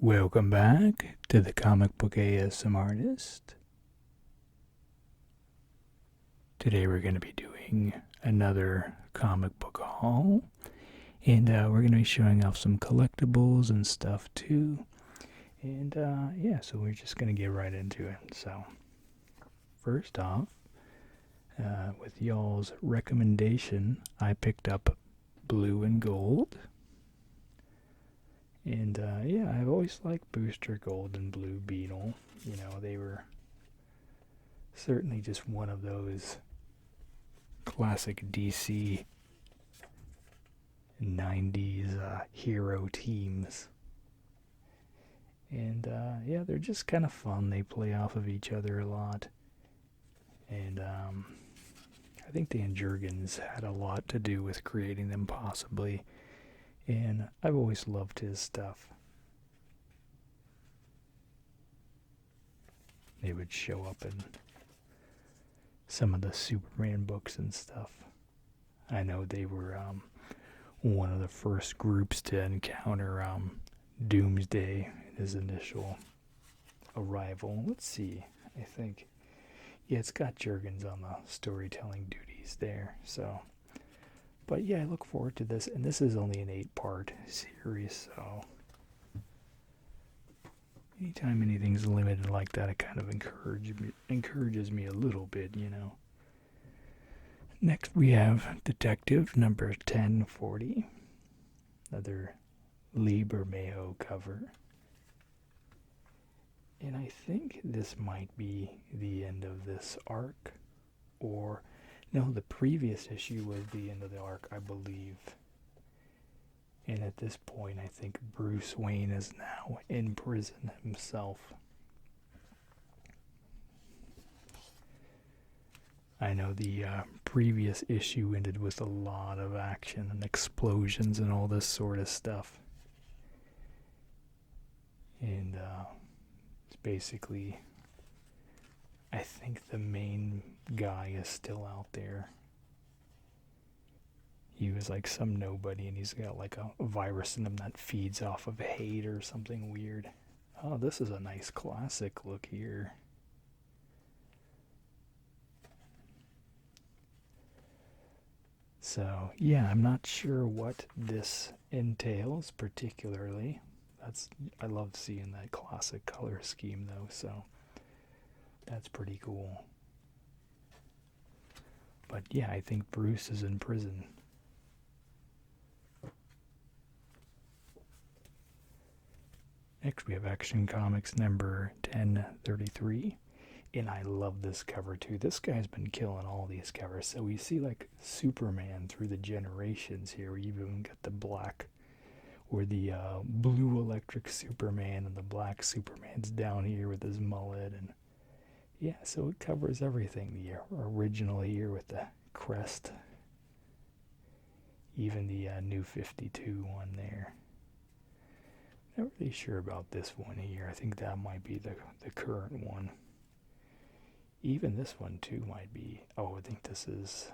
Welcome back to the Comic Book ASM Artist. Today we're going to be doing another comic book haul, and we're going to be showing off some collectibles and stuff too. And so we're just going to get right into it. So, first off, with y'all's recommendation, I picked up Blue and Gold. And I've always liked Booster Gold and Blue Beetle. You know, they were certainly just one of those classic DC 90s hero teams. And they're just kind of fun. They play off of each other a lot. And I think Dan Jurgens had a lot to do with creating them, possibly. And I've always loved his stuff. They would show up in some of the Superman books and stuff. I know they were one of the first groups to encounter Doomsday in his initial arrival. Let's see. I think, it's got Jurgens on the storytelling duties there. So, but yeah, I look forward to this, and this is only an 8-part series, so anytime anything's limited like that, it kind of encourages me a little bit, you know. Next we have Detective number 1040, another Lee Bermejo cover. And I think this might be the end of this arc, or no, the previous issue was the end of the arc, I believe. And at this point, I think Bruce Wayne is now in prison himself. I know the previous issue ended with a lot of action and explosions and all this sort of stuff. And it's basically, I think the main guy is still out there. He was like some nobody, and he's got like a virus in him that feeds off of hate or something weird. Oh, this is a nice classic look here. So, yeah, I'm not sure what this entails particularly. I love seeing that classic color scheme though, so that's pretty cool. But yeah, I think Bruce is in prison. Next we have Action Comics number 1033. And I love this cover too. This guy's been killing all these covers. So we see like Superman through the generations here. We even got the black, or the blue electric Superman, and the black Superman's down here with his mullet. And yeah, so it covers everything. The original here with the crest. Even the New 52 one there. Not really sure about this one here. I think that might be the current one. Even this one too might be. Oh, I think this is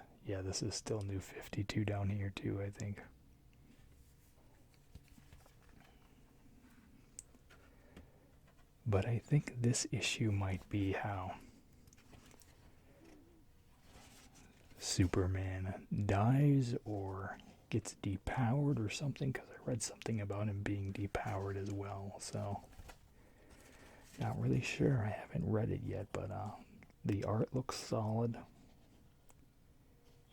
still New 52 down here too, I think. But I think this issue might be how Superman dies or gets depowered or something, because I read something about him being depowered as well. So, not really sure. I haven't read it yet, but the art looks solid,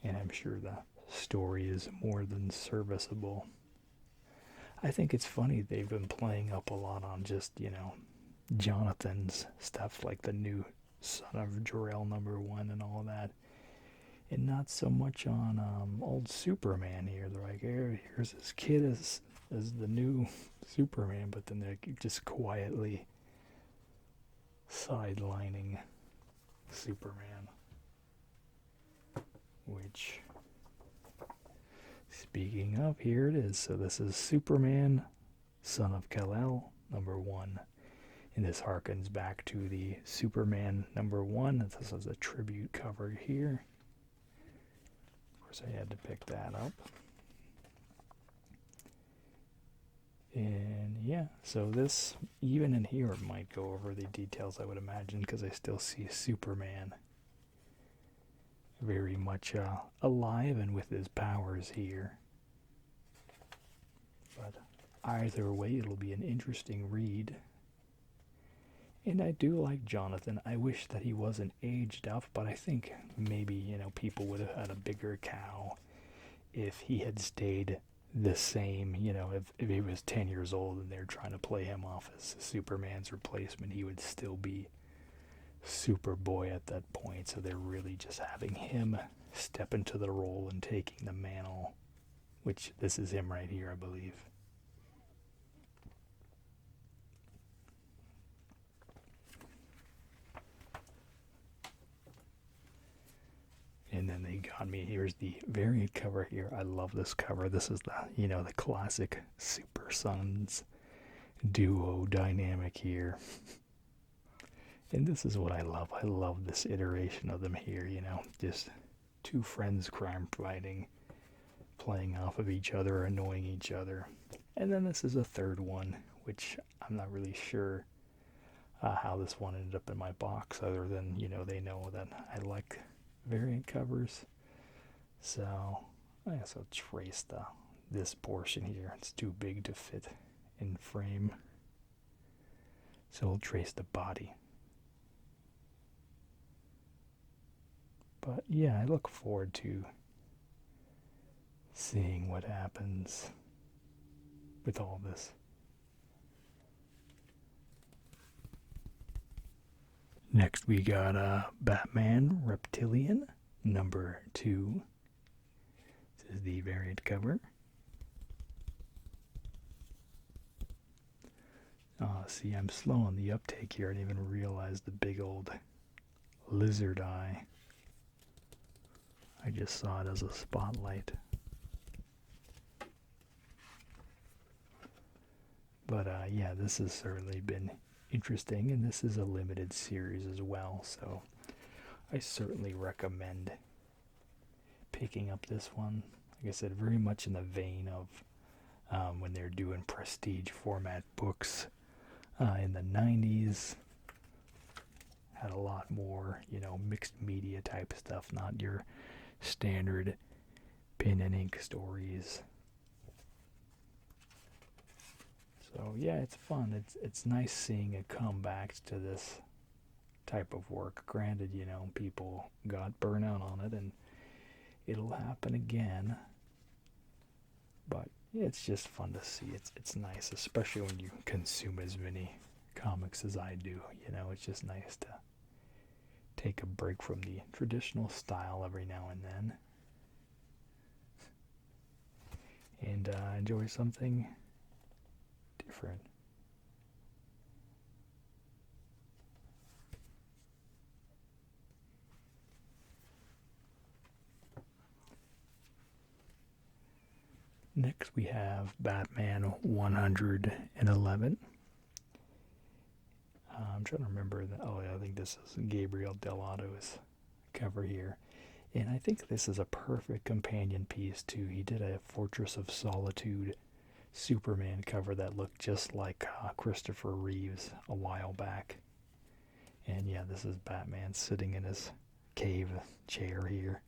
and I'm sure the story is more than serviceable. I think it's funny they've been playing up a lot on just, Jonathan's stuff, like the new Son of Jor-El #1 and all that, and not so much on old Superman here. They're like, here's this kid as the new Superman, but then they're just quietly sidelining Superman, which, speaking of, here it is. So this is Superman, Son of Kal-El, #1, and this harkens back to the Superman #1. This is a tribute cover here. Of course, I had to pick that up. And yeah, so this, even in here, it might go over the details, I would imagine, because I still see Superman very much alive and with his powers here. But either way, it'll be an interesting read. And I do like Jonathan. I wish that he wasn't aged up, but I think maybe, people would have had a bigger cow if he had stayed the same. If he was 10 years old and they're trying to play him off as Superman's replacement, he would still be Superboy at that point. So they're really just having him step into the role and taking the mantle, which this is him right here, I believe. And then they got me. Here's the variant cover here. I love this cover. This is the classic Super Sons duo dynamic here. And this is what I love. I love this iteration of them here, just two friends crime fighting, playing off of each other, annoying each other. And then this is a third one, which I'm not really sure how this one ended up in my box, other than, they know that I like variant covers. So I guess I'll trace this portion here. It's too big to fit in frame. So we'll trace the body. But yeah, I look forward to seeing what happens with all this. Next we got Batman Reptilian number 2. This is the variant cover. See, I'm slow on the uptake here. I didn't even realize the big old lizard eye. I just saw it as a spotlight. But yeah, this has certainly been interesting, and this is a limited series as well, so I certainly recommend picking up this one. Like I said, very much in the vein of when they're doing prestige format books in the 90s. Had a lot more, mixed media type stuff, not your standard pen and ink stories. So yeah, it's fun. It's nice seeing a comeback to this type of work. Granted, people got burnout on it, and it'll happen again. But yeah, it's just fun to see. It's nice, especially when you consume as many comics as I do. It's just nice to take a break from the traditional style every now and then, and enjoy something different. Next we have Batman 111. I'm trying to remember I think this is Gabriel Delato's cover here. And I think this is a perfect companion piece too. He did a Fortress of Solitude Superman cover that looked just like Christopher Reeves a while back. And yeah, this is Batman sitting in his cave chair here.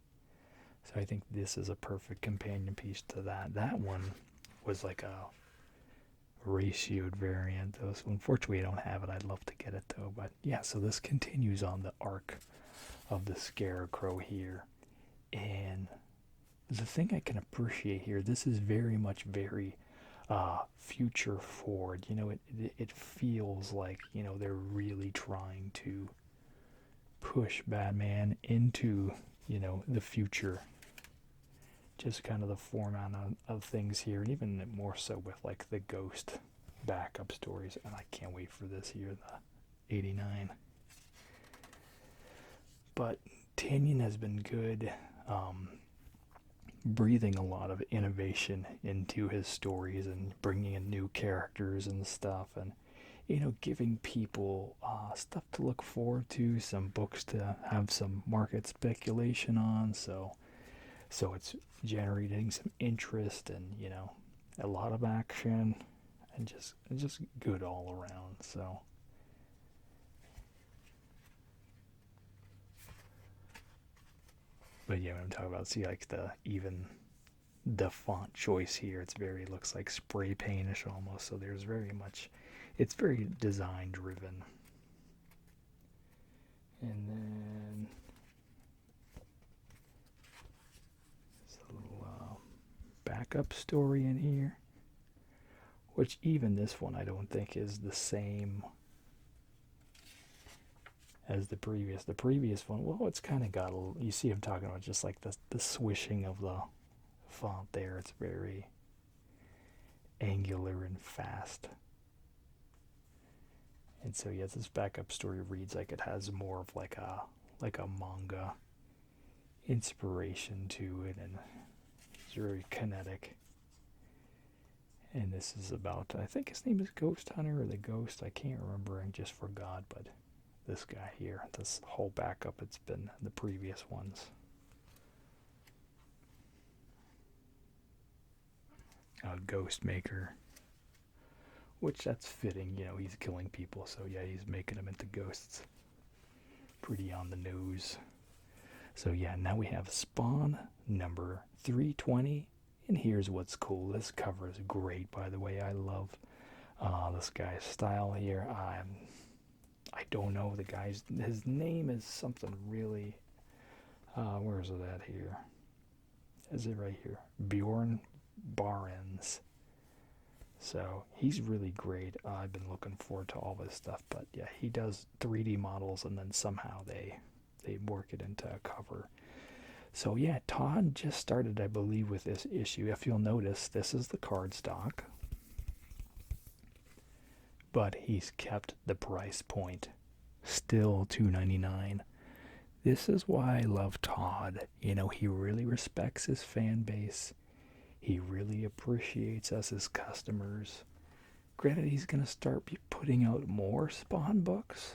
So I think this is a perfect companion piece to that. That one was like a ratioed variant, though. So unfortunately I don't have it. I'd love to get it though. But yeah, so this continues on the arc of the Scarecrow here. And the thing I can appreciate here, this is very much very future forward. It feels like, they're really trying to push Batman into, the future. Just kind of the format of things here, and even more so with like the Ghost backup stories. And I can't wait for this here, the 89. But Tanyan has been good, breathing a lot of innovation into his stories and bringing in new characters and stuff, and giving people stuff to look forward to, some books to have some market speculation on. So it's generating some interest and a lot of action, and just good all around. So but yeah, when I'm talking about, see, like the font choice here, it's very, looks like spray paintish almost. So there's very much, it's very design driven. And then there's a little backup story in here, which even this one I don't think is the same as the previous. The previous one, well, it's kind of got a, you see I'm talking about just like the swishing of the font there. It's very angular and fast. And so yeah, this backup story reads like it has more of like a manga inspiration to it, and it's very kinetic. And this is about, I think his name is Ghost Hunter or the Ghost, I can't remember, I just forgot, but this guy here, this whole backup, it's been the previous ones. Ghost Maker, which that's fitting, you know, he's killing people, so yeah, he's making them into ghosts. Pretty on the nose. So yeah, now we have Spawn number 320, and here's what's cool. This cover is great, by the way. I love this guy's style here. I don't know the guy's, his name is something really, where is it at here? Is it right here? Bjorn Barends. So he's really great. I've been looking forward to all this stuff, but yeah, he does 3D models and then somehow they work it into a cover. So yeah, Todd just started, I believe, with this issue. If you'll notice, this is the cardstock, but he's kept the price point, still $2.99. This is why I love Todd. You know, he really respects his fan base. He really appreciates us as customers. Granted, he's going to start putting out more Spawn books,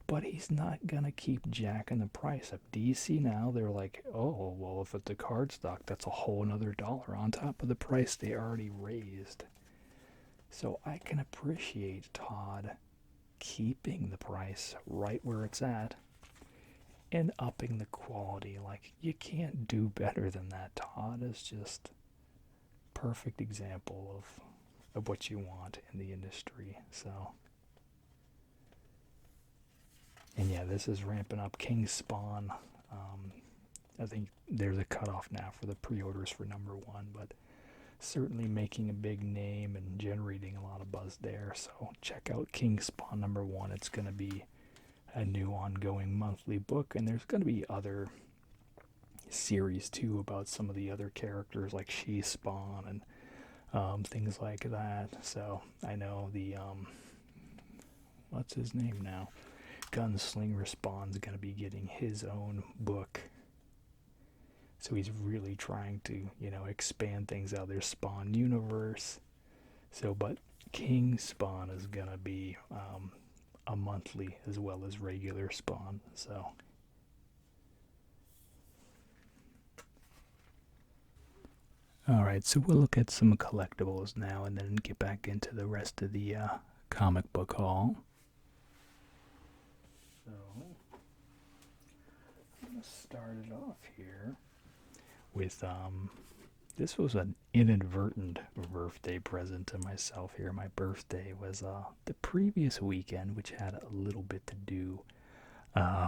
but he's not going to keep jacking the price up. DC now, they're like, oh, well, if it's a cardstock, that's a whole another dollar on top of the price they already raised. So I can appreciate Todd keeping the price right where it's at and upping the quality. Like, you can't do better than that. Todd is just perfect example of what you want in the industry. So, and yeah, this is ramping up. King Spawn, I think there's a cutoff now for the pre-orders for number 1, but certainly making a big name and generating a lot of buzz there. So check out King Spawn number 1. It's going to be a new ongoing monthly book, and there's going to be other series too about some of the other characters like She Spawn and things like that. So I know the what's his name now, Gunslinger Spawn's gonna be getting his own book, so he's really trying to, you know, expand things out of their Spawn universe. So but King Spawn is gonna be a monthly as well as regular Spawn. So alright, so we'll look at some collectibles now and then get back into the rest of the comic book haul. So, I'm going to start it off here with, this was an inadvertent birthday present to myself here. My birthday was the previous weekend, which had a little bit to do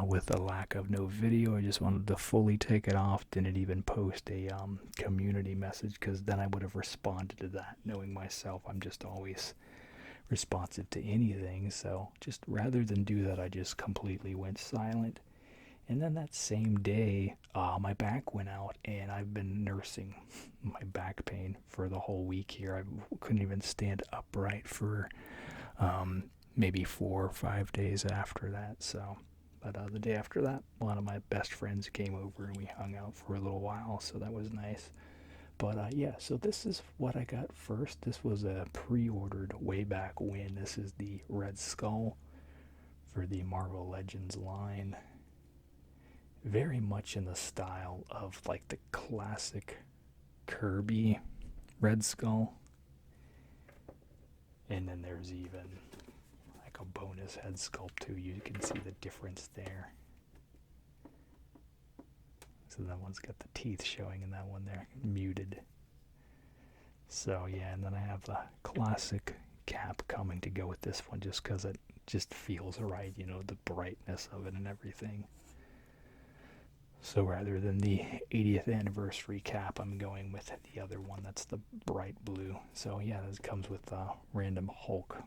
with the lack of no video. I just wanted to fully take it off. Didn't even post a community message, because then I would have responded to that. Knowing myself, I'm just always responsive to anything. So just rather than do that, I just completely went silent. And then that same day, my back went out, and I've been nursing my back pain for the whole week here. I couldn't even stand upright for maybe 4 or 5 days after that. So. But the day after that, one of my best friends came over and we hung out for a little while, so that was nice. But yeah, so this is what I got first. This was a pre-ordered way back when. This is the Red Skull for the Marvel Legends line. Very much in the style of like the classic Kirby Red Skull. And then there's even like a bonus head sculpt too. You can see the difference there. So that one's got the teeth showing, and that one there muted. So yeah, and then I have the classic cap coming to go with this one, just because it just feels right, you know, the brightness of it and everything. So rather than the 80th anniversary cap, I'm going with the other one. That's the bright blue. So yeah, this comes with a random Hulk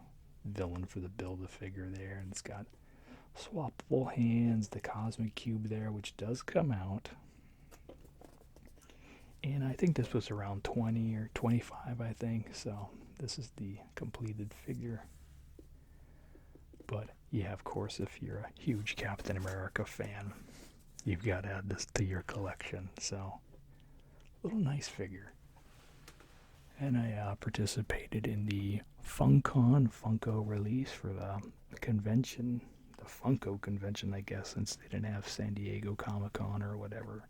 villain for the Build-A-Figure there, and it's got swappable hands, the Cosmic Cube there, which does come out. And I think this was around 20 or 25, I think. So this is the completed figure. But yeah, of course, if you're a huge Captain America fan, you've got to add this to your collection. So, little nice figure. And I participated in the Funko release for the convention, the Funko convention, I guess, since they didn't have San Diego Comic-Con or whatever.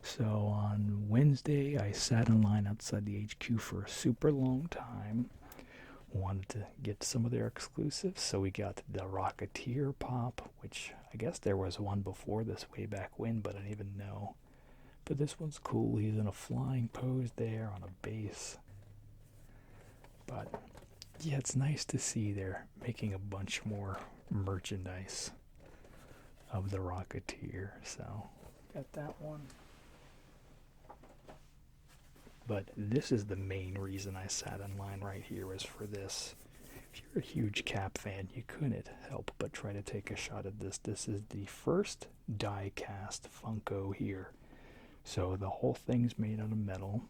So on Wednesday, I sat in line outside the HQ for a super long time. Wanted to get some of their exclusives, so we got the Rocketeer pop, which I guess there was one before this way back when, but I didn't even know. But this one's cool. He's in a flying pose there on a base. But yeah, it's nice to see they're making a bunch more merchandise of the Rocketeer. So got that one. But this is the main reason I sat in line right here, was for this. If you're a huge Cap fan, you couldn't help but try to take a shot at this. This is the first die-cast Funko here. So the whole thing's made out of metal.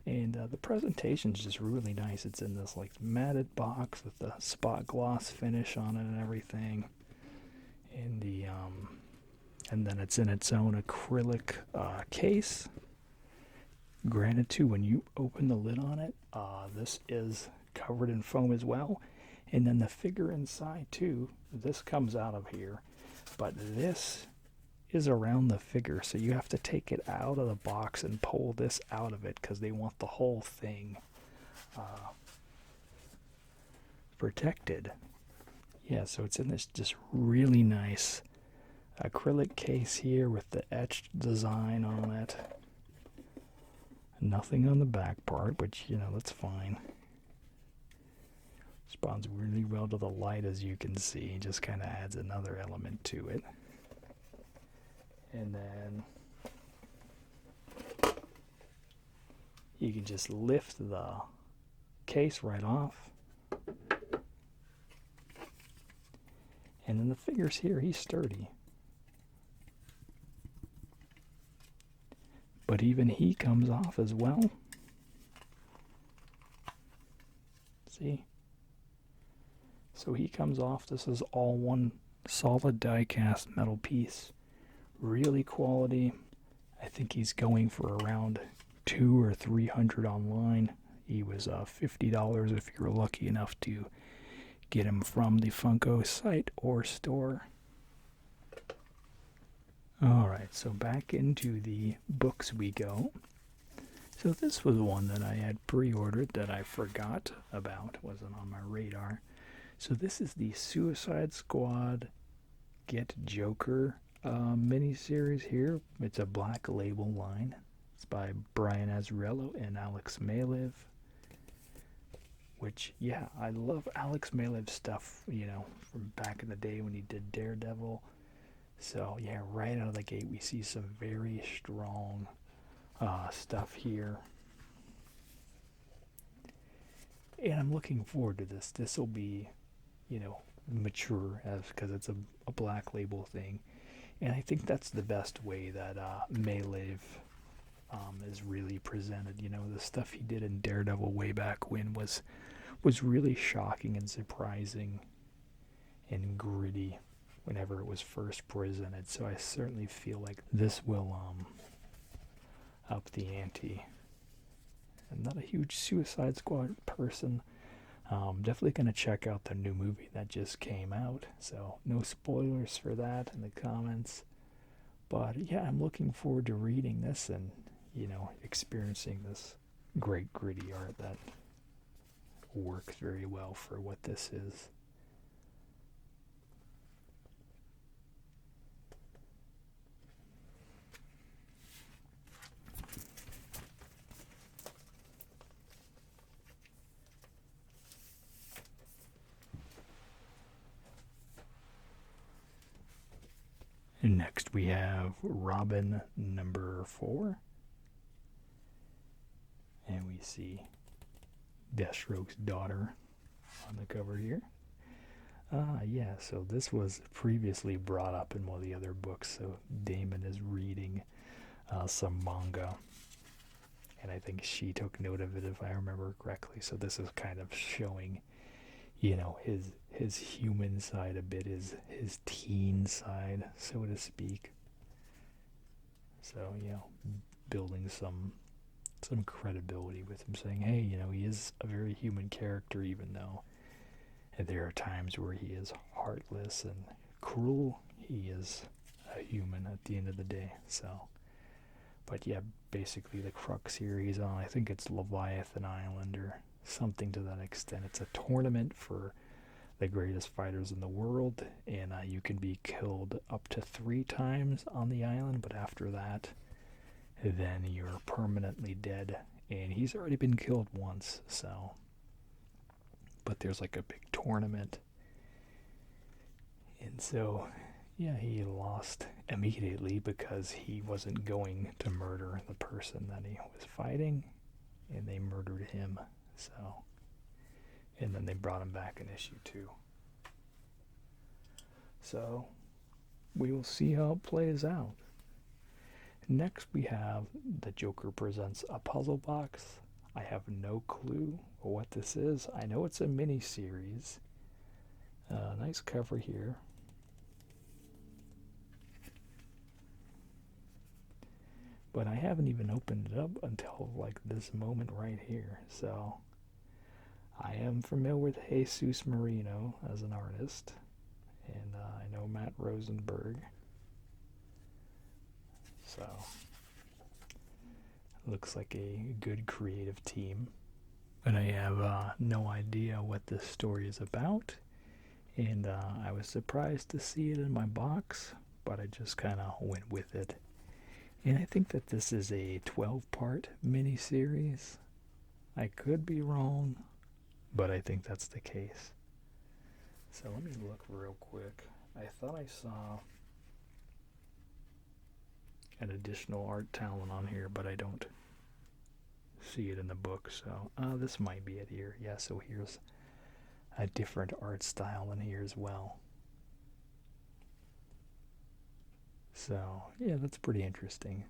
And the presentation's just really nice. It's in this like matted box with the spot gloss finish on it and everything. And and then it's in its own acrylic case. Granted, too, when you open the lid on it, this is covered in foam as well. And then the figure inside, too, this comes out of here. But this is around the figure, so you have to take it out of the box and pull this out of it, because they want the whole thing protected. Yeah, so it's in this just really nice acrylic case here with the etched design on it. Nothing on the back part, which, you know, that's fine. Responds really well to the light, as you can see. Just kind of adds another element to it. And then you can just lift the case right off. And then the figure's here. He's sturdy. But even he comes off as well. See? So he comes off. This is all one solid die-cast metal piece. Really quality. I think he's going for around $200 or $300 online. He was $50 if you're lucky enough to get him from the Funko site or store. Alright, so back into the books we go. So this was one that I had pre-ordered that I forgot about, wasn't on my radar. So this is the Suicide Squad Get Joker miniseries here. It's a Black Label line. It's by Brian Azzarello and Alex Maleev. Which, yeah, I love Alex Maleev's stuff, you know, from back in the day when he did Daredevil. So, yeah, right out of the gate, we see some very strong stuff here. And I'm looking forward to this. This will be, you know, mature, because it's a Black Label thing. And I think that's the best way that Maleev is really presented. You know, the stuff he did in Daredevil way back when was really shocking and surprising and gritty whenever it was first presented. So I certainly feel like this will up the ante. I'm not a huge Suicide Squad person. Definitely going to check out the new movie that just came out. So no spoilers for that in the comments. But yeah, I'm looking forward to reading this and, you know, experiencing this great gritty art that works very well for what this is. And next we have Robin number 4. And we see Deathstroke's daughter on the cover here. Yeah, so this was previously brought up in one of the other books. So Damon is reading some manga, and I think she took note of it, if I remember correctly. So this is kind of showing, his human side a bit, his teen side, so to speak. So, building some credibility with him, saying, hey, he is a very human character, even though there are times where he is heartless and cruel. He is a human at the end of the day. So, but yeah, basically the crux here, he's on, I think it's Leviathan Island or something to that extent. It's a tournament for the greatest fighters in the world, and you can be killed up to 3 times on the island, but after that, then you're permanently dead. And he's already been killed once, so. But there's like a big tournament. And so, yeah, he lost immediately because he wasn't going to murder the person that he was fighting, and they murdered him. So, and then they brought him back in issue 2. So, we will see how it plays out. Next, we have the Joker presents a puzzle box. I have no clue what this is. I know it's a mini-series. Nice cover here. But I haven't even opened it up until like this moment right here. So I am familiar with Jesus Marino as an artist. And I know Matt Rosenberg. So looks like a good creative team. But I have no idea what this story is about. And I was surprised to see it in my box, but I just kind of went with it. And I think that this is a 12-part miniseries. I could be wrong, but I think that's the case. So let me look real quick. I thought I saw an additional art talent on here, but I don't see it in the book. So this might be it here. Yeah, so here's a different art style in here as well. So, yeah, that's pretty interesting.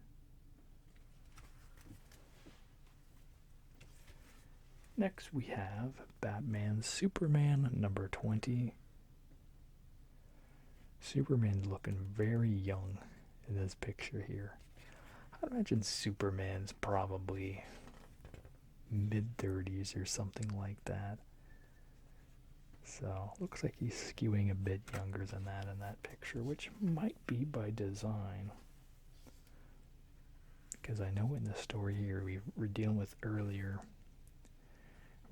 Next we have Batman Superman number 20. Superman's looking very young in this picture here. I imagine Superman's probably mid-30s or something like that. So, looks like he's skewing a bit younger than that in that picture, which might be by design. Because I know in the story here, we're dealing with earlier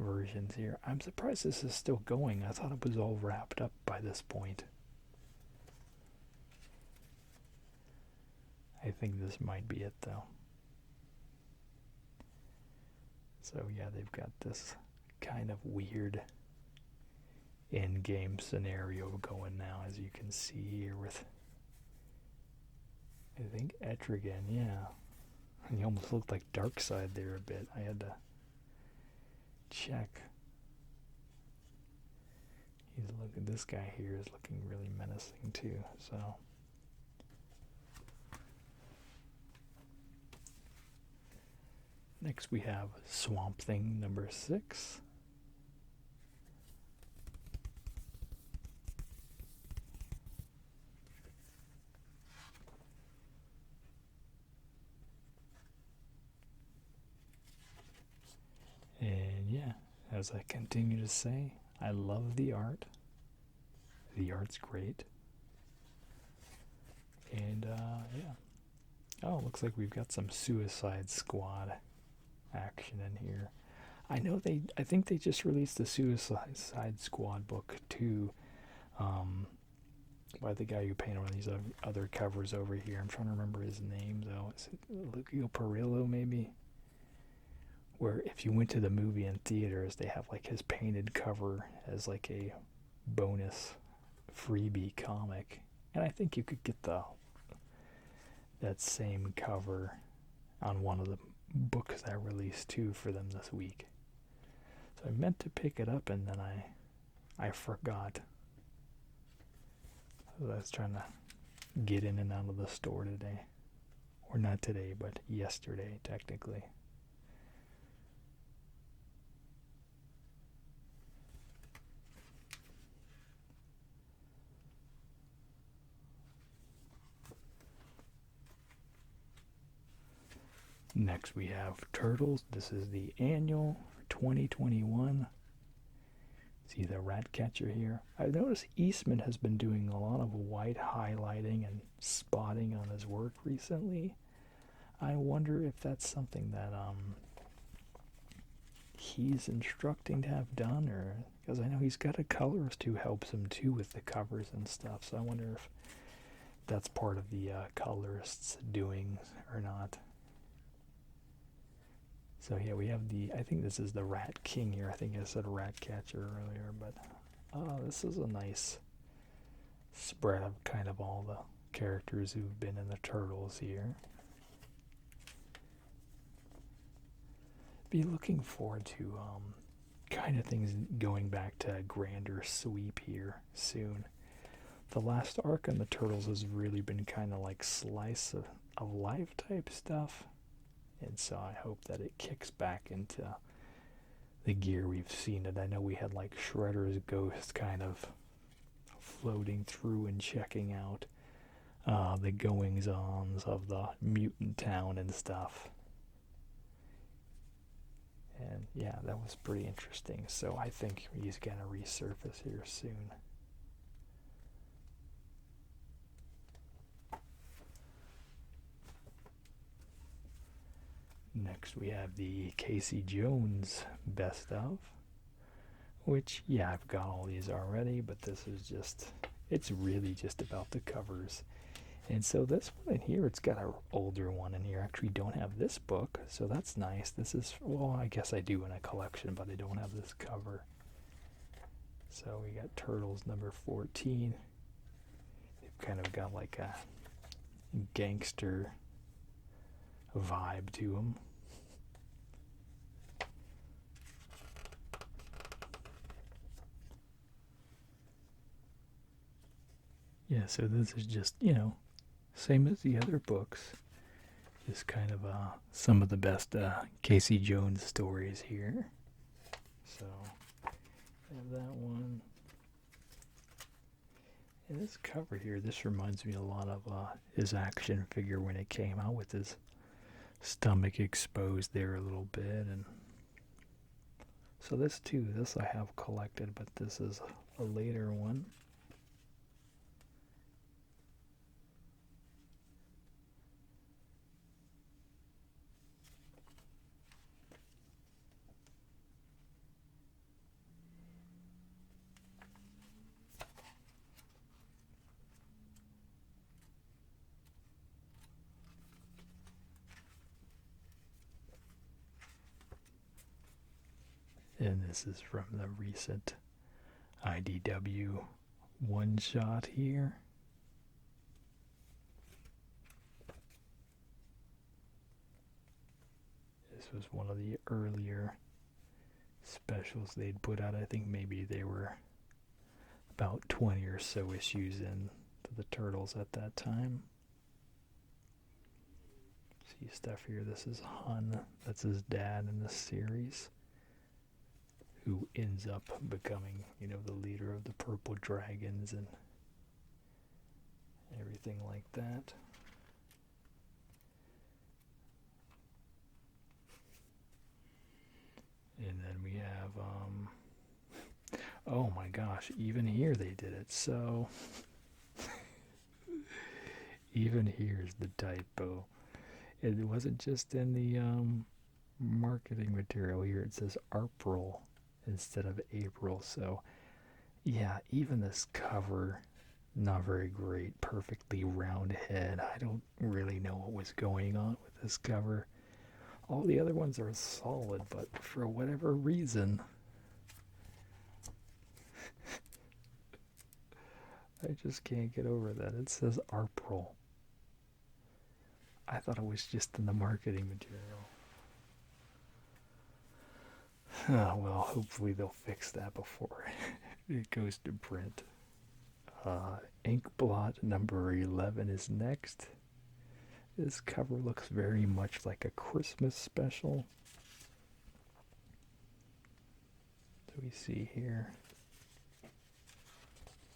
versions here. I'm surprised this is still going. I thought it was all wrapped up by this point. I think this might be it, though. So, yeah, they've got this kind of weird in-game scenario going now, as you can see here with, I think, Etrigan, yeah. And he almost looked like Darkseid there a bit. I had to check. This guy here is looking really menacing too, so. Next we have Swamp Thing number 6. And yeah, as I continue to say, I love the art. The art's great. And yeah. Oh, looks like we've got some Suicide Squad action in here. I think they just released the Suicide Squad book too, um, by the guy who painted one of these other covers over here. I'm trying to remember his name though. Is it Lucio Perillo maybe? Where if you went to the movie in theaters, they have like his painted cover as like a bonus freebie comic, and I think you could get that same cover on one of the books that released too for them this week. So I meant to pick it up and then I forgot. So I was trying to get in and out of the store today. Or not today, but yesterday technically. Next we have Turtles. This is the annual for 2021. See the rat catcher here. I noticed Eastman has been doing a lot of white highlighting and spotting on his work recently. I wonder if that's something that he's instructing to have done, or because I know he's got a colorist who helps him too with the covers and stuff. So I wonder if that's part of the colorist's doing or not. So yeah, we have I think this is the Rat King here. I think I said Rat Catcher earlier, but this is a nice spread of kind of all the characters who've been in the Turtles here. Be looking forward to kind of things going back to a grander sweep here soon. The last arc on the Turtles has really been kind of like slice of life type stuff. And so I hope that it kicks back into the gear we've seen it. I know we had like Shredder's ghost kind of floating through and checking out the goings-ons of the mutant town and stuff. And yeah, that was pretty interesting. So I think he's going to resurface here soon. Next we have the Casey Jones best of, which, yeah, I've got all these already, but this is just, it's really just about the covers. And so this one in here, it's got an older one in here. I actually don't have this book, so that's nice. This is, well, I guess I do in a collection, but I don't have this cover. So we got Turtles number 14. They've kind of got like a gangster vibe to them. Yeah, so this is just, same as the other books. Just kind of some of the best Casey Jones stories here. So, I have that one. And this cover here, this reminds me a lot of his action figure when it came out, with his stomach exposed there a little bit. And so this I have collected, but this is a later one. And this is from the recent IDW one shot here. This was one of the earlier specials they'd put out. I think maybe they were about 20 or so issues into the Turtles at that time. See stuff here. This is Hun. That's his dad in this series, who ends up becoming, the leader of the Purple Dragons and everything like that. And then we have, oh my gosh, even here they did it. So, even here's the typo. It wasn't just in the marketing material here. It says April instead of April. So, yeah, even this cover, not very great. Perfectly round head. I don't really know what was going on with this cover. All the other ones are solid, but for whatever reason, I just can't get over that. It says April. I thought it was just in the marketing material. Oh, well, hopefully they'll fix that before it goes to print. Inkblot number 11 is next. This cover looks very much like a Christmas special. So we see here,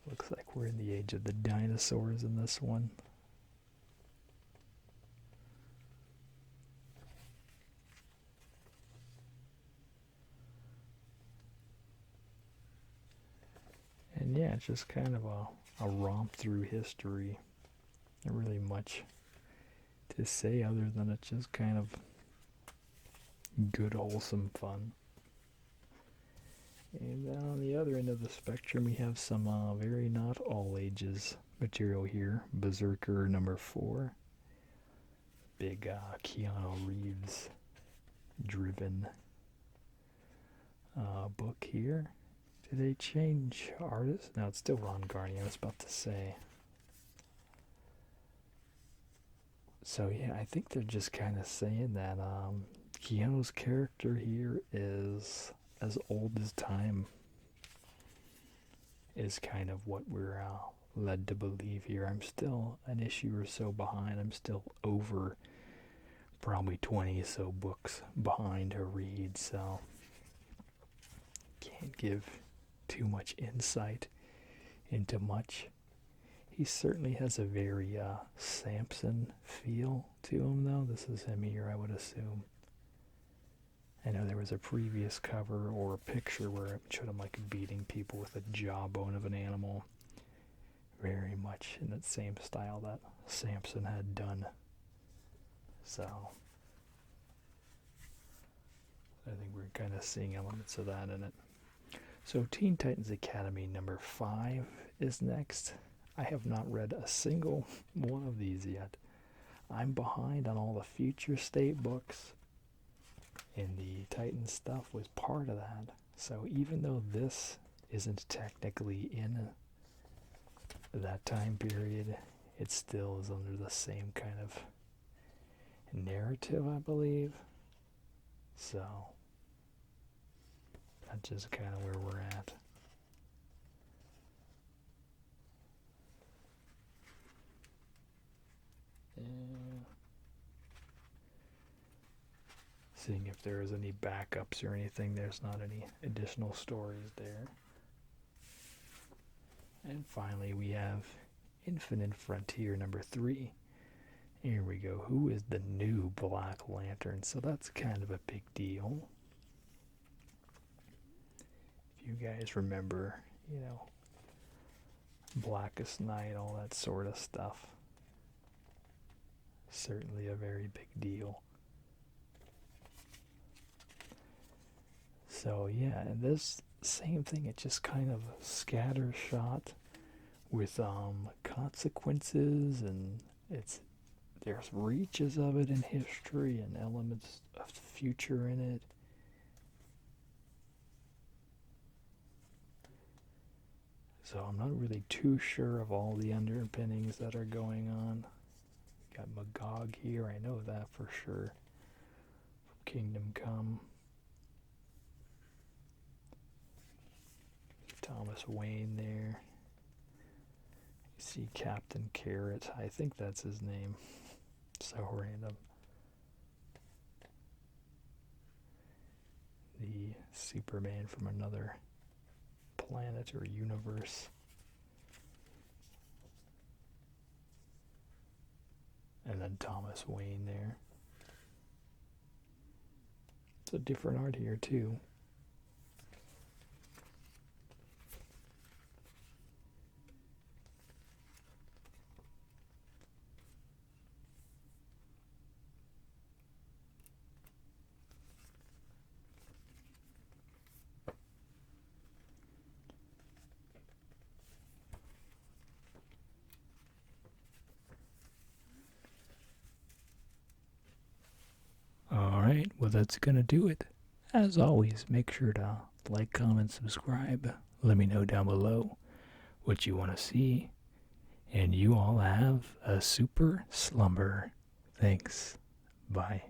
looks like we're in the age of the dinosaurs in this one. And yeah, it's just kind of a romp through history. Not really much to say other than it's just kind of good, wholesome fun. And then on the other end of the spectrum, we have some very not all ages material here. Berserker number 4. Big Keanu Reeves driven book here. Did they change artists? No, it's still Ron Garney, I was about to say. So yeah, I think they're just kind of saying that Keanu's character here is as old as time, is kind of what we're led to believe here. I'm still an issue or so behind. I'm still over probably 20 so books behind to read, so can't give too much insight into much. He certainly has a very Samson feel to him, though. This is him here, I would assume. I know there was a previous cover or a picture where it showed him like beating people with a jawbone of an animal. Very much in that same style that Samson had done. So, I think we're kind of seeing elements of that in it. So Teen Titans Academy number 5 is next. I have not read a single one of these yet. I'm behind on all the future state books, and the Titan stuff was part of that. So even though this isn't technically in that time period, it still is under the same kind of narrative, I believe. So that's just kind of where we're at. Seeing if there is any backups or anything. There's not any additional stories there. And finally we have Infinite Frontier number 3. Here we go. Who is the new Black Lantern? So that's kind of a big deal. If you guys remember, Blackest Night, all that sort of stuff. Certainly a very big deal. So yeah, and this same thing, it's just kind of scattershot with consequences, and there's reaches of it in history and elements of the future in it. So I'm not really too sure of all the underpinnings that are going on. Got Magog here, I know that for sure. From Kingdom Come. Thomas Wayne there. You see Captain Carrot. I think that's his name. So random. The Superman from another planet or universe. And then Thomas Wayne there. It's a different art here too. Alright, well that's gonna do it. As always, make sure to like, comment, subscribe. Let me know down below what you want to see. And you all have a super slumber. Thanks. Bye.